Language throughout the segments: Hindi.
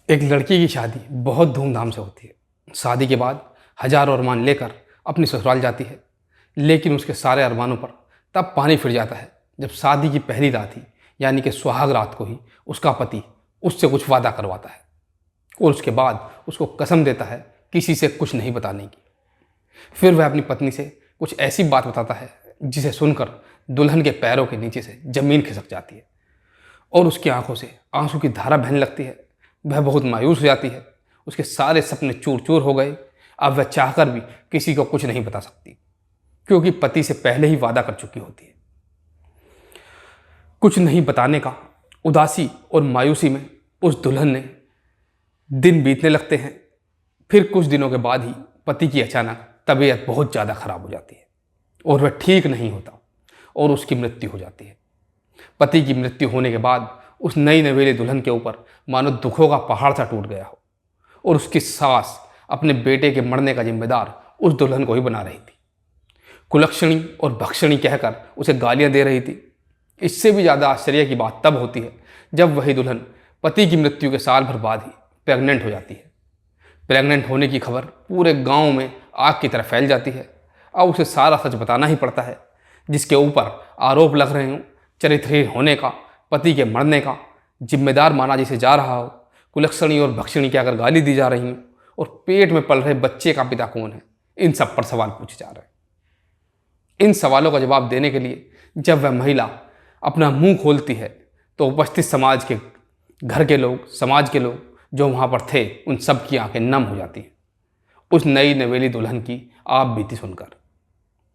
एक लड़की की शादी बहुत धूमधाम से होती है। शादी के बाद हजारों अरमान लेकर अपनी ससुराल जाती है, लेकिन उसके सारे अरमानों पर तब पानी फिर जाता है जब शादी की पहली रात ही यानी कि सुहाग रात को ही उसका पति उससे कुछ वादा करवाता है और उसके बाद उसको कसम देता है किसी से कुछ नहीं बताने की। फिर वह अपनी पत्नी से कुछ ऐसी बात बताता है जिसे सुनकर दुल्हन के पैरों के नीचे से जमीन खिसक जाती है और उसकी आंखों से आंसू की धारा बहने लगती है। वह बहुत मायूस हो जाती है। उसके सारे सपने चूर चूर हो गए। अब वह चाहकर भी किसी को कुछ नहीं बता सकती क्योंकि पति से पहले ही वादा कर चुकी होती है। कुछ नहीं बताने का उदासी और मायूसी में उस दुल्हन ने दिन बीतने लगते हैं। फिर कुछ दिनों के बाद ही पति की अचानक तबीयत बहुत ज़्यादा खराब हो जाती है और वह ठीक नहीं होता और उसकी मृत्यु हो जाती है। पति की मृत्यु होने के बाद उस नई नवेली दुल्हन के ऊपर मानो दुखों का पहाड़ सा टूट गया हो और उसकी सास अपने बेटे के मरने का जिम्मेदार उस दुल्हन को ही बना रही थी। कुलक्षणी और भक्षणी कहकर उसे गालियां दे रही थी। इससे भी ज़्यादा आश्चर्य की बात तब होती है जब वही दुल्हन पति की मृत्यु के साल भर बाद ही प्रेग्नेंट हो जाती है। प्रेग्नेंट होने की खबर पूरे गांव में आग की तरह फैल जाती है। अब उसे सारा सच बताना ही पड़ता है, जिसके ऊपर आरोप लग रहे हों, चरित्रहीन होने का, पति के मरने का, जिम्मेदार माना जिसे जा रहा हो, कुलक्षणी और भक्षणी के अगर गाली दी जा रही हो और पेट में पल रहे बच्चे का पिता कौन है, इन सब पर सवाल पूछे जा रहे हैं। इन सवालों का जवाब देने के लिए जब वह महिला अपना मुंह खोलती है तो उपस्थित समाज के, घर के लोग, समाज के लोग जो वहाँ पर थे, उन सब की आंखें नम हो जाती हैं उस नई नवेली दुल्हन की आप बीती सुनकर।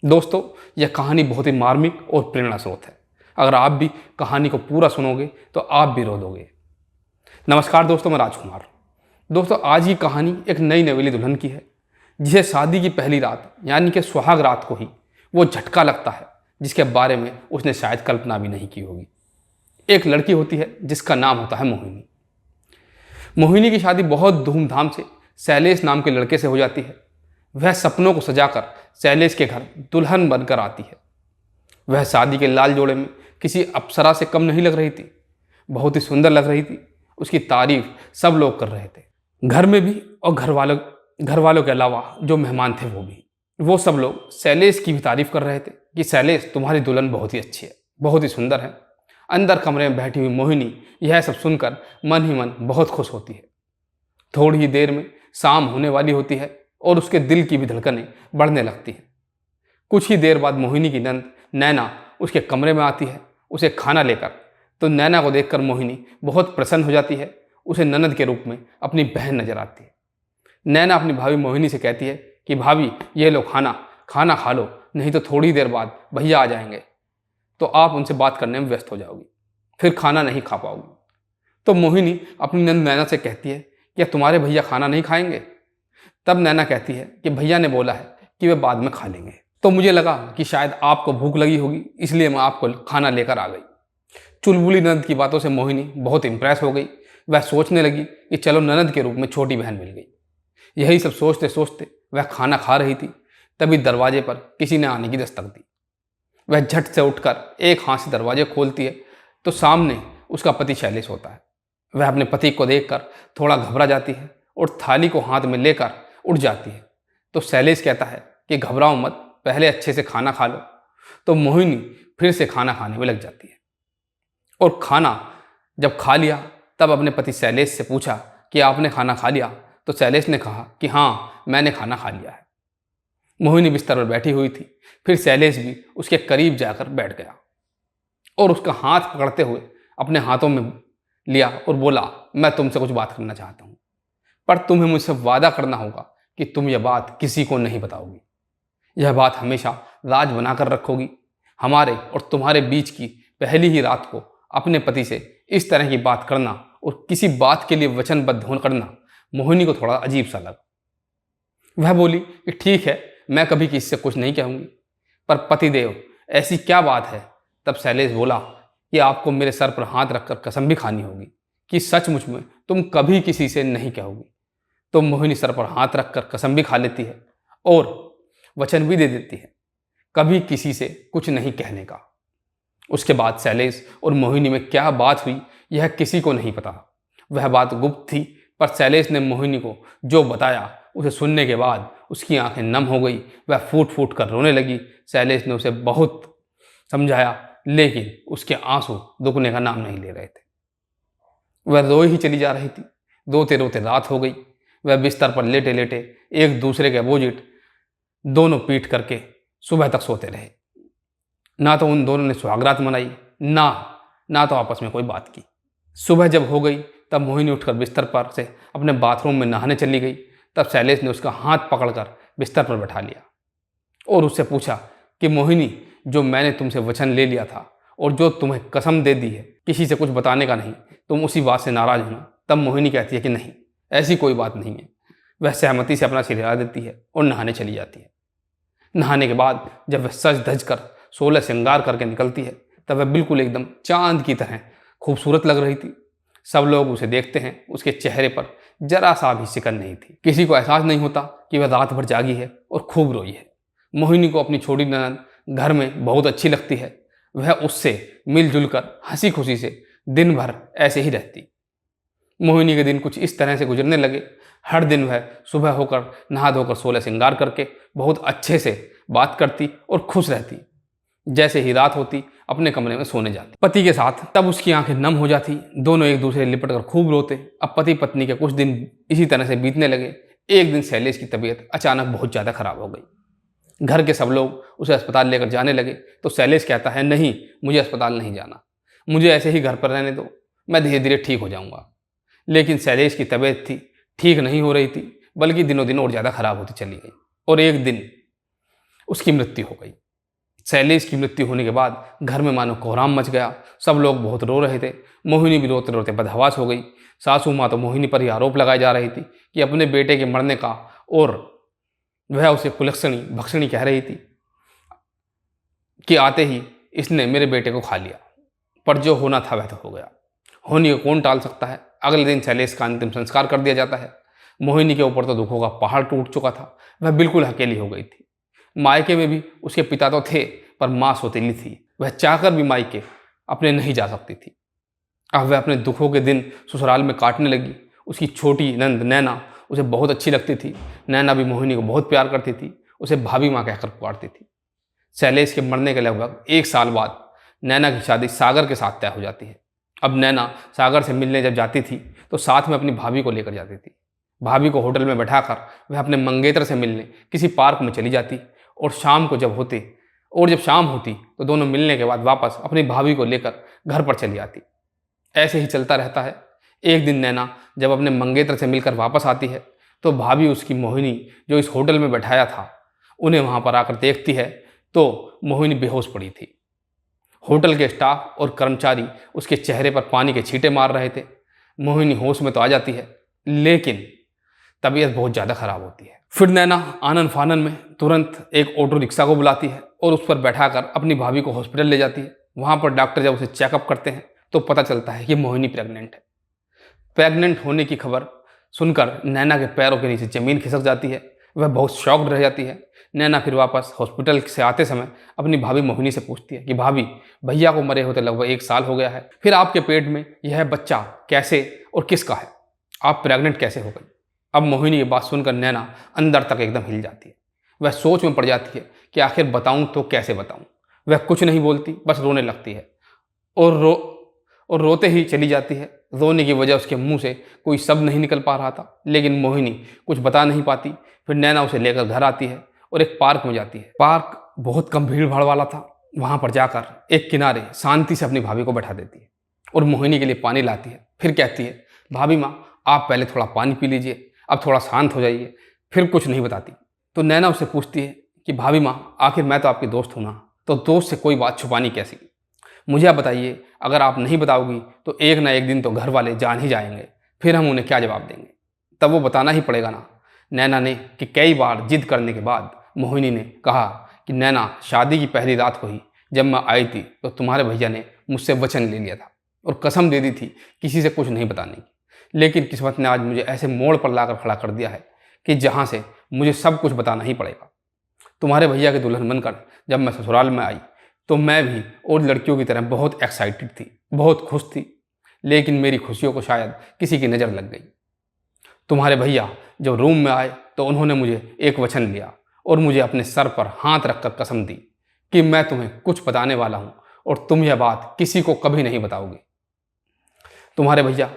दोस्तों, यह कहानी बहुत ही मार्मिक और प्रेरणा स्रोत है। अगर आप भी कहानी को पूरा सुनोगे तो आप भी रो दोगे। नमस्कार दोस्तों, मैं राजकुमार। दोस्तों, आज की कहानी एक नई नवेली दुल्हन की है जिसे शादी की पहली रात यानी कि सुहाग रात को ही वो झटका लगता है जिसके बारे में उसने शायद कल्पना भी नहीं की होगी। एक लड़की होती है जिसका नाम होता है मोहिनी। मोहिनी की शादी बहुत धूमधाम से शैलेश नाम के लड़के से हो जाती है। वह सपनों को सजाकर शैलेश के घर दुल्हन बनकर आती है। वह शादी के लाल जोड़े में किसी अप्सरा से कम नहीं लग रही थी, बहुत ही सुंदर लग रही थी। उसकी तारीफ सब लोग कर रहे थे, घर में भी और घर वालों के अलावा जो मेहमान थे वो सब लोग शैलेश की भी तारीफ कर रहे थे कि शैलेश, तुम्हारी दुल्हन बहुत ही अच्छी है, बहुत ही सुंदर है। अंदर कमरे में बैठी हुई मोहिनी यह सब सुनकर मन ही मन बहुत खुश होती है। थोड़ी ही देर में शाम होने वाली होती है और उसके दिल की भी धड़कनें बढ़ने लगती हैं। कुछ ही देर बाद मोहिनी की नंद नैना उसके कमरे में आती है उसे खाना लेकर। तो नैना को देखकर मोहिनी बहुत प्रसन्न हो जाती है। उसे ननद के रूप में अपनी बहन नजर आती है। नैना अपनी भाभी मोहिनी से कहती है कि भाभी, ये लो खाना खा लो, नहीं तो थोड़ी देर बाद भैया आ जाएंगे तो आप उनसे बात करने में व्यस्त हो जाओगी, फिर खाना नहीं खा पाओगी। तो मोहिनी अपनी नंद नैना से कहती है, क्या तुम्हारे भैया खाना नहीं खाएंगे? तब नैना कहती है कि भैया ने बोला है कि वे बाद में खा लेंगे। तो मुझे लगा कि शायद आपको भूख लगी होगी, इसलिए मैं आपको खाना लेकर आ गई। चुलबुली ननद की बातों से मोहिनी बहुत इंप्रेस हो गई। वह सोचने लगी कि चलो ननद के रूप में छोटी बहन मिल गई। यही सब सोचते सोचते वह खाना खा रही थी, तभी दरवाजे पर किसी ने आने की दस्तक दी। वह झट से उठकर एक हाथ से दरवाजे खोलती है तो सामने उसका पति शैलेश होता है। वह अपने पति को देखकर थोड़ा घबरा जाती है और थाली को हाथ में लेकर उठ जाती है। तो शैलेश कहता है कि घबराओ मत, पहले अच्छे से खाना खा लो। तो मोहिनी फिर से खाना खाने में लग जाती है और खाना जब खा लिया तब अपने पति शैलेश से पूछा कि आपने खाना खा लिया? तो शैलेश ने कहा कि हाँ, मैंने खाना खा लिया है। मोहिनी बिस्तर पर बैठी हुई थी। फिर शैलेश भी उसके करीब जाकर बैठ गया और उसका हाथ पकड़ते हुए अपने हाथों में लिया और बोला, मैं तुमसे कुछ बात करना चाहता हूँ, पर तुम्हें मुझसे वादा करना होगा कि तुम यह बात किसी को नहीं बताओगी। यह बात हमेशा राज बनाकर रखोगी। हमारे और तुम्हारे बीच की पहली ही रात को अपने पति से इस तरह की बात करना और किसी बात के लिए वचनबद्ध होकर करना मोहिनी को थोड़ा अजीब सा लगा। वह बोली कि ठीक है, मैं कभी किसी से कुछ नहीं कहूँगी, पर पतिदेव, ऐसी क्या बात है? तब शैलेश बोला कि आपको मेरे सर पर हाथ रखकर कसम भी खानी होगी कि सचमुच में तुम कभी किसी से नहीं कहोगी। तो मोहिनी सर पर हाथ रखकर कसम भी खा लेती है और वचन भी दे देती है कभी किसी से कुछ नहीं कहने का। उसके बाद शैलेश और मोहिनी में क्या बात हुई यह किसी को नहीं पता। वह बात गुप्त थी, पर शैलेश ने मोहिनी को जो बताया उसे सुनने के बाद उसकी आंखें नम हो गई। वह फूट फूट कर रोने लगी। शैलेश ने उसे बहुत समझाया, लेकिन उसके आंसू रुकने का नाम नहीं ले रहे थे। वह रोई ही चली जा रही थी। रोते रोते रात हो गई। वह बिस्तर पर लेटे लेटे एक दूसरे के अपोजिट दोनों पीट करके सुबह तक सोते रहे। ना तो उन दोनों ने सुहागरात मनाई, ना तो आपस में कोई बात की। सुबह जब हो गई तब मोहिनी उठकर बिस्तर पर से अपने बाथरूम में नहाने चली गई। तब शैलेश ने उसका हाथ पकड़कर बिस्तर पर बैठा लिया और उससे पूछा कि मोहिनी, जो मैंने तुमसे वचन ले लिया था और जो तुम्हें कसम दे दी है किसी से कुछ बताने का नहीं, तुम उसी बात से नाराज हो ना? तब मोहिनी कहती है कि नहीं, ऐसी कोई बात नहीं है। वह सहमति से अपना सिर हिला देती है और नहाने चली जाती है। नहाने के बाद जब वह सज धज कर 16 श्रृंगार करके निकलती है तब वह बिल्कुल एकदम चांद की तरह खूबसूरत लग रही थी। सब लोग उसे देखते हैं, उसके चेहरे पर जरा सा भी सिकन नहीं थी। किसी को एहसास नहीं होता कि वह रात भर जागी है और खूब रोई है। मोहिनी को अपनी छोटी ननद घर में बहुत अच्छी लगती है। वह उससे मिलजुल कर हंसी खुशी से दिन भर ऐसे ही रहती। मोहिनी के दिन कुछ इस तरह से गुजरने लगे। हर दिन वह सुबह होकर नहा धोकर 16 श्रृंगार करके बहुत अच्छे से बात करती और खुश रहती। जैसे ही रात होती अपने कमरे में सोने जाती पति के साथ। तब उसकी आंखें नम हो जाती। दोनों एक दूसरे लिपट कर खूब रोते। अब पति पत्नी के कुछ दिन इसी तरह से बीतने लगे। एक दिन शैलेश की तबीयत अचानक बहुत ज़्यादा खराब हो गई। घर के सब लोग उसे अस्पताल लेकर जाने लगे तो शैलेश कहता है, नहीं, मुझे अस्पताल नहीं जाना, मुझे ऐसे ही घर पर रहने दो, मैं धीरे धीरे ठीक हो जाऊंगा। लेकिन शैलेश की तबीयत थी ठीक नहीं हो रही थी, बल्कि दिनों दिन और ज़्यादा खराब होती चली गई और एक दिन उसकी मृत्यु हो गई। शैलेश की मृत्यु होने के बाद घर में मानो कोहराम मच गया। सब लोग बहुत रो रहे थे। मोहिनी भी रोते रोते बदहवास हो गई। सासू माँ तो मोहिनी पर ही आरोप लगाए जा रही थी कि अपने बेटे के मरने का, और वह उसे कुलक्षणी भक्षणी कह रही थी कि आते ही इसने मेरे बेटे को खा लिया। पर जो होना था वह तो हो गया, होने को कौन टाल सकता है। अगले दिन शैलेश का अंतिम संस्कार कर दिया जाता है। मोहिनी के ऊपर तो दुखों का पहाड़ टूट चुका था। वह बिल्कुल अकेली हो गई थी। मायके में भी उसके पिता तो थे, पर माँ सौतेली थी। वह चाहकर भी मायके अपने नहीं जा सकती थी। अब वह अपने दुखों के दिन ससुराल में काटने लगी। उसकी छोटी नंद नैना उसे बहुत अच्छी लगती थी। नैना भी मोहिनी को बहुत प्यार करती थी, उसे भाभी माँ कहकर पुकारती थी। शैलेश के मरने के लगभग 1 साल बाद नैना की शादी सागर के साथ तय हो जाती है। अब नैना सागर से मिलने जब जाती थी तो साथ में अपनी भाभी को लेकर जाती थी। भाभी को होटल में बैठाकर वह अपने मंगेतर से मिलने किसी पार्क में चली जाती और जब शाम होती तो दोनों मिलने के बाद वापस अपनी भाभी को लेकर घर पर चली आती। ऐसे ही चलता रहता है। एक दिन नैना जब अपने मंगेतर से मिलकर वापस आती है तो भाभी उसकी मोहिनी जो इस होटल में बैठाया था उन्हें वहाँ पर आकर देखती है तो मोहिनी बेहोश पड़ी थी। होटल के स्टाफ और कर्मचारी उसके चेहरे पर पानी के छींटे मार रहे थे। मोहिनी होश में तो आ जाती है, लेकिन तबीयत बहुत ज़्यादा खराब होती है। फिर नैना आनन फानन में तुरंत एक ऑटो रिक्शा को बुलाती है और उस पर बैठाकर अपनी भाभी को हॉस्पिटल ले जाती है। वहाँ पर डॉक्टर जब उसे चेकअप करते हैं तो पता चलता है कि मोहिनी प्रेग्नेंट है। प्रेग्नेंट होने की खबर सुनकर नैना के पैरों के नीचे ज़मीन खिसक जाती है। वह बहुत शॉक्ड रह जाती है। नैना फिर वापस हॉस्पिटल से आते समय अपनी भाभी मोहिनी से पूछती है कि भाभी, भैया को मरे होते लगभग 1 साल हो गया है, फिर आपके पेट में यह बच्चा कैसे और किसका है, आप प्रेग्नेंट कैसे हो गई। अब मोहिनी ये बात सुनकर नैना अंदर तक एकदम हिल जाती है। वह सोच में पड़ जाती है कि आखिर बताऊं तो कैसे बताऊं। वह कुछ नहीं बोलती, बस रोने लगती है और रोते ही चली जाती है। रोने की वजह उसके मुंह से कोई शब्द नहीं निकल पा रहा था, लेकिन मोहिनी कुछ बता नहीं पाती। फिर नैना उसे लेकर घर आती है और एक पार्क में जाती है। पार्क बहुत कम भीड़ भाड़ वाला था। वहाँ पर जाकर एक किनारे शांति से अपनी भाभी को बैठा देती है और मोहिनी के लिए पानी लाती है। फिर कहती है, भाभी माँ, आप पहले थोड़ा पानी पी लीजिए, अब थोड़ा शांत हो जाइए। फिर कुछ नहीं बताती। तो नैना उससे पूछती है कि भाभी माँ, आखिर मैं तो आपकी दोस्त हूँ ना, तो दोस्त से कोई बात छुपानी कैसी। मुझे आप बताइए, अगर आप नहीं बताओगी तो एक ना एक दिन तो घर वाले जान ही जाएंगे, फिर हम उन्हें क्या जवाब देंगे। तब वो बताना ही पड़ेगा ना। नैना ने कि कई बार जिद करने के बाद मोहिनी ने कहा कि नैना, शादी की पहली रात को ही जब मैं आई थी तो तुम्हारे भैया ने मुझसे वचन ले लिया था और कसम दे दी थी किसी से कुछ नहीं बताने की। लेकिन किस्मत ने आज मुझे ऐसे मोड़ पर लाकर खड़ा कर दिया है कि जहाँ से मुझे सब कुछ बताना ही पड़ेगा। तुम्हारे भैया की दुल्हन बनकर जब मैं ससुराल में आई तो मैं भी और लड़कियों की तरह बहुत एक्साइटेड थी, बहुत खुश थी। लेकिन मेरी खुशियों को शायद किसी की नज़र लग गई। तुम्हारे भैया जब रूम में आए तो उन्होंने मुझे एक वचन लिया और मुझे अपने सर पर हाथ रखकर कसम दी कि मैं तुम्हें कुछ बताने वाला हूँ और तुम यह बात किसी को कभी नहीं बताओगे। तुम्हारे भैया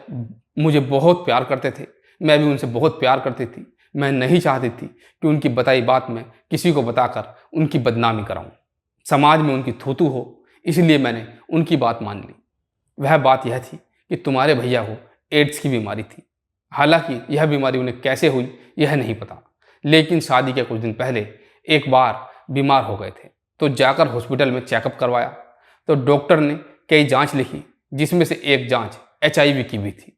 मुझे बहुत प्यार करते थे, मैं भी उनसे बहुत प्यार करती थी। मैं नहीं चाहती थी कि उनकी बताई बात मैं किसी को बताकर उनकी बदनामी कराऊं, समाज में उनकी थूथू हो, इसलिए मैंने उनकी बात मान ली। वह बात यह थी कि तुम्हारे भैया को एड्स की बीमारी थी। हालांकि यह बीमारी उन्हें कैसे हुई यह नहीं पता, लेकिन शादी के कुछ दिन पहले एक बार बीमार हो गए थे, तो जाकर हॉस्पिटल में चेकअप करवाया तो डॉक्टर ने कई जांच लिखी, जिसमें से एक जांच HIV की भी थी।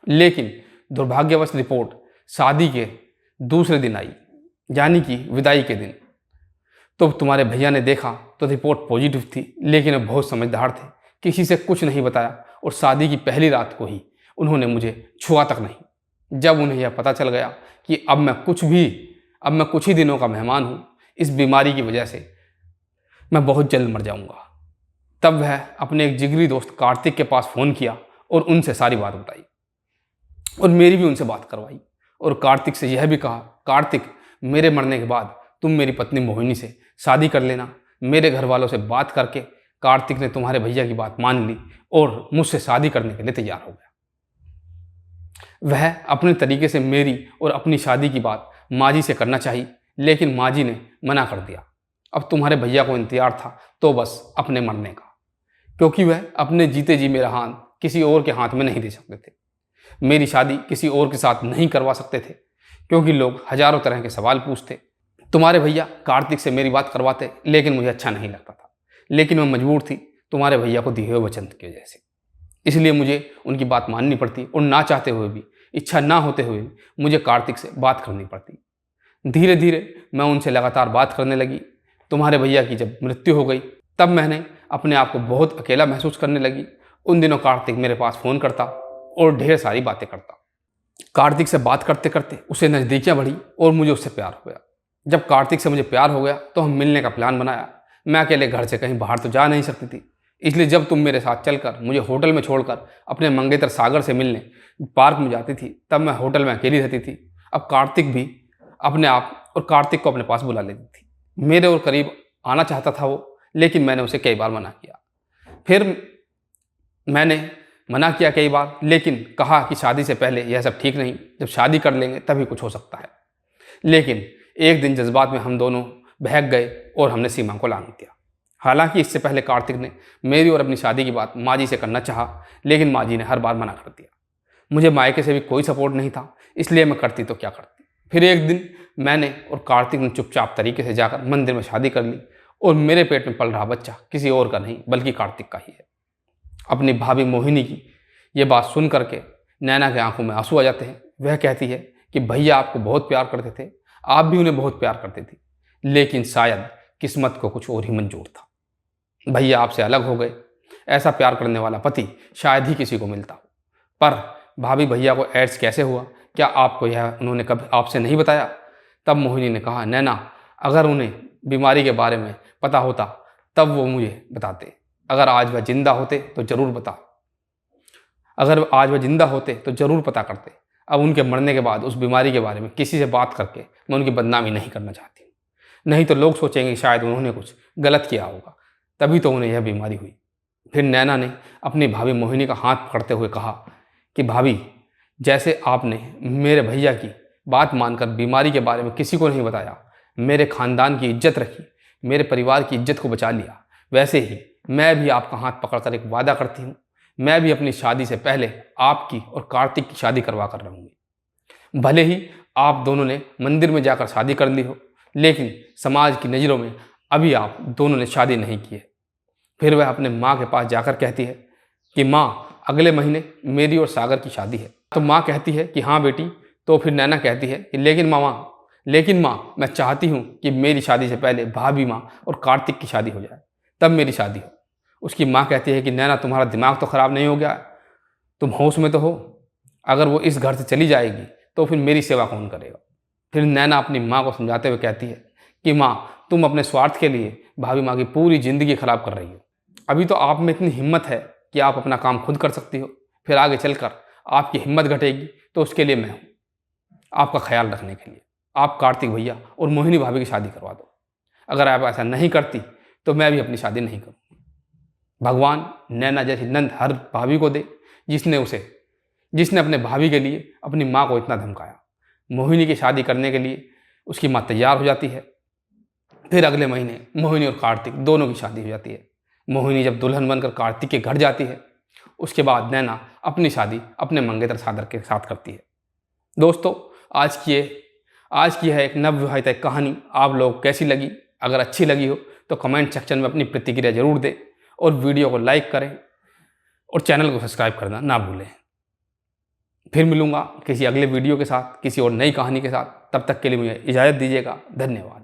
लेकिन दुर्भाग्यवश रिपोर्ट शादी के दूसरे दिन आई, यानी कि विदाई के दिन। तो तुम्हारे भैया ने देखा तो रिपोर्ट पॉजिटिव थी, लेकिन वे बहुत समझदार थे, किसी से कुछ नहीं बताया और शादी की पहली रात को ही उन्होंने मुझे छुआ तक नहीं। जब उन्हें यह पता चल गया कि अब मैं कुछ ही दिनों का मेहमान हूँ, इस बीमारी की वजह से मैं बहुत जल्द मर जाऊंगा, तब वह अपने एक जिगरी दोस्त कार्तिक के पास फ़ोन किया और उनसे सारी बात बताई और मेरी भी उनसे बात करवाई और कार्तिक से यह भी कहा, कार्तिक मेरे मरने के बाद तुम मेरी पत्नी मोहिनी से शादी कर लेना। मेरे घर वालों से बात करके कार्तिक ने तुम्हारे भैया की बात मान ली और मुझसे शादी करने के लिए तैयार हो गया। वह अपने तरीके से मेरी और अपनी शादी की बात माँ जी से करना चाहिए, लेकिन माँ जी ने मना कर दिया। अब तुम्हारे भैया को इंतजार था तो बस अपने मरने का, क्योंकि वह अपने जीते जी मेरा हाथ किसी और के हाथ में नहीं दे सकते थे। मेरी शादी किसी और के साथ नहीं करवा सकते थे, क्योंकि लोग हजारों तरह के सवाल पूछते। तुम्हारे भैया कार्तिक से मेरी बात करवाते, लेकिन मुझे अच्छा नहीं लगता था, लेकिन मैं मजबूर थी तुम्हारे भैया को दिए हुए वचन की वजह से। इसलिए मुझे उनकी बात माननी पड़ती और ना चाहते हुए भी, इच्छा ना होते हुए भी मुझे कार्तिक से बात करनी पड़ती। धीरे धीरे मैं उनसे लगातार बात करने लगी। तुम्हारे भैया की जब मृत्यु हो गई तब मैंने अपने आप को बहुत अकेला महसूस करने लगी। उन दिनों कार्तिक मेरे पास फ़ोन करता और ढेर सारी बातें करता। कार्तिक से बात करते करते उसे नज़दीकियाँ बढ़ी और मुझे उससे प्यार हो गया। जब कार्तिक से मुझे प्यार हो गया तो हम मिलने का प्लान बनाया। मैं अकेले घर से कहीं बाहर तो जा नहीं सकती थी, इसलिए जब तुम मेरे साथ चलकर मुझे होटल में छोड़कर अपने मंगेतर सागर से मिलने पार्क में जाती थी, तब मैं होटल में अकेली रहती थी। अब कार्तिक भी अपने आप और कार्तिक को अपने पास बुला लेती थी। मेरे और करीब आना चाहता था वो, लेकिन मैंने उसे कई बार मना किया। फिर मैंने मना किया कई बार, लेकिन कहा कि शादी से पहले यह सब ठीक नहीं, जब शादी कर लेंगे तभी कुछ हो सकता है। लेकिन एक दिन जज्बात में हम दोनों बहक गए और हमने सीमा को लांघ दिया। हालांकि इससे पहले कार्तिक ने मेरी और अपनी शादी की बात माँ जी से करना चाहा, लेकिन माँ जी ने हर बार मना कर दिया। मुझे मायके से भी कोई सपोर्ट नहीं था, इसलिए मैं करती तो क्या करती। फिर एक दिन मैंने और कार्तिक ने चुपचाप तरीके से जाकर मंदिर में शादी कर ली और मेरे पेट में पल रहा बच्चा किसी और का नहीं बल्कि कार्तिक का ही है। अपनी भाभी मोहिनी की ये बात सुन करके नैना के आंखों में आंसू आ जाते हैं। वह कहती है कि भैया आपको बहुत प्यार करते थे, आप भी उन्हें बहुत प्यार करती थी, लेकिन शायद किस्मत को कुछ और ही मंजूर था। भैया आपसे अलग हो गए। ऐसा प्यार करने वाला पति शायद ही किसी को मिलता हो। पर भाभी भैया को एड्स कैसे हुआ, क्या आपको यह उन्होंने कभी आपसे नहीं बताया? तब मोहिनी ने कहा, नैना अगर उन्हें बीमारी के बारे में पता होता तब वो मुझे बताते। अगर आज वह जिंदा होते तो जरूर पता करते। अब उनके मरने के बाद उस बीमारी के बारे में किसी से बात करके मैं उनकी बदनामी नहीं करना चाहती, नहीं तो लोग सोचेंगे शायद उन्होंने कुछ गलत किया होगा, तभी तो उन्हें यह बीमारी हुई। फिर नैना ने अपनी भाभी मोहिनी का हाथ पकड़ते हुए कहा कि भाभी, जैसे आपने मेरे भैया की बात मानकर बीमारी के बारे में किसी को नहीं बताया, मेरे खानदान की इज्जत रखी, मेरे परिवार की इज्जत को बचा लिया, वैसे ही मैं भी आपका हाथ पकड़कर एक वादा करती हूँ, मैं भी अपनी शादी से पहले आपकी और कार्तिक की शादी करवा कर रहूँगी। भले ही आप दोनों ने मंदिर में जाकर शादी कर ली हो, लेकिन समाज की नज़रों में अभी आप दोनों ने शादी नहीं की है। फिर वह अपने माँ के पास जाकर कहती है कि माँ, अगले महीने मेरी और सागर की शादी है। तो माँ कहती है कि हाँ बेटी। तो फिर नैना कहती है कि लेकिन माँ मैं चाहती हूँ कि मेरी शादी से पहले भाभी माँ और कार्तिक की शादी हो जाए, तब मेरी शादी हो। उसकी माँ कहती है कि नैना, तुम्हारा दिमाग तो ख़राब नहीं हो गया, तुम होश में तो हो। अगर वो इस घर से चली जाएगी तो फिर मेरी सेवा कौन करेगा? फिर नैना अपनी माँ को समझाते हुए कहती है कि माँ, तुम अपने स्वार्थ के लिए भाभी माँ की पूरी ज़िंदगी ख़राब कर रही हो। अभी तो आप में इतनी हिम्मत है कि आप अपना काम खुद कर सकती हो, फिर आगे चलकर आपकी हिम्मत घटेगी तो उसके लिए मैं हूँ। आपका ख्याल रखने के लिए। आप कार्तिक भैया और मोहिनी भाभी की शादी करवा दो। अगर आप ऐसा नहीं करती तो मैं भी अपनी शादी नहीं करूँगी। भगवान नैना जैसी नंद हर भाभी को दे जिसने अपने भाभी के लिए अपनी माँ को इतना धमकाया। मोहिनी की शादी करने के लिए उसकी माँ तैयार हो जाती है। फिर अगले महीने मोहिनी और कार्तिक दोनों की शादी हो जाती है। मोहिनी जब दुल्हन बनकर कार्तिक के घर जाती है, उसके बाद नैना अपनी शादी अपने मंगेतर सादर के साथ करती है। दोस्तों, आज की है एक नवविवाहिता एक कहानी आप लोगों को कैसी लगी? अगर अच्छी लगी हो तो कमेंट सेक्शन में अपनी प्रतिक्रिया जरूर दें और वीडियो को लाइक करें और चैनल को सब्सक्राइब करना ना भूलें। फिर मिलूंगा किसी अगले वीडियो के साथ, किसी और नई कहानी के साथ। तब तक के लिए मुझे इजाज़त दीजिएगा। धन्यवाद।